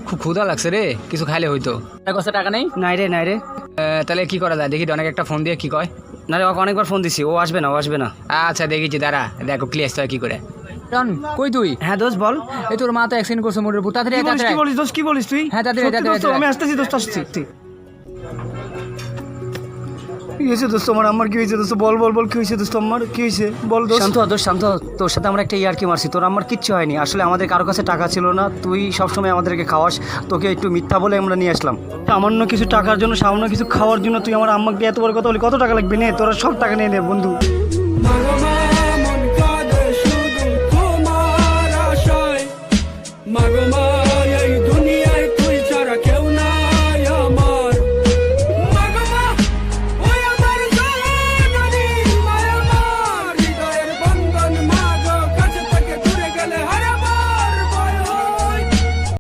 খুব ক্ষুধা লাগছে রে, কিছু খাইলে হইতো। কাছে টাকা নেই? নাই রে নাই রে। তাহলে কি করা যায় দেখি, অনেক একটা ফোন দিয়ে কি কয়। না রে, ওকে অনেকবার ফোন দিছি, ও আসবে না, ও আসবে না। আচ্ছা দেখেছি, দাঁড়া দেখো ক্লিয়ার হয় কি করে। কই তুই? হ্যাঁ দোস্ত বল। এই তোর মা তো অ্যাক্সিডেন্ট করছে মোটর উপর, তাড়াতাড়ি কি বলিস দোস্ত, কি বলিস তুই? হ্যাঁ তাড়াতাড়ি সত্যি দোস্ত, আমি আসতেছি দোস্ত, আসছি। কি হয়েছে দোস্ত আমার? আমার কি হয়েছে দোস্ত? বল বল বল, কি হয়েছে দোস্ত আমার? কি হয়েছে বল দোস্ত। শান্ত হ দোস্ত, শান্ত হ। তোর সাথে আমরা একটা ইয়ার্কি মারছি, তোর আমার কিচ্ছু হয়নি। আসলে আমাদের কারো কাছে টাকা ছিল না, তুই সবসময় আমাদেরকে খাওয়াস, তোকে একটু মিথ্যা বলে আমরা নিয়ে আসলাম। সামান্য কিছু টাকার জন্য, সামান্য কিছু খাওয়ার জন্য তুই আমার আম্মাকে এত বড় কথা বলি? কত টাকা লাগবে? নে, তোরা সব টাকা নিয়ে নে বন্ধু।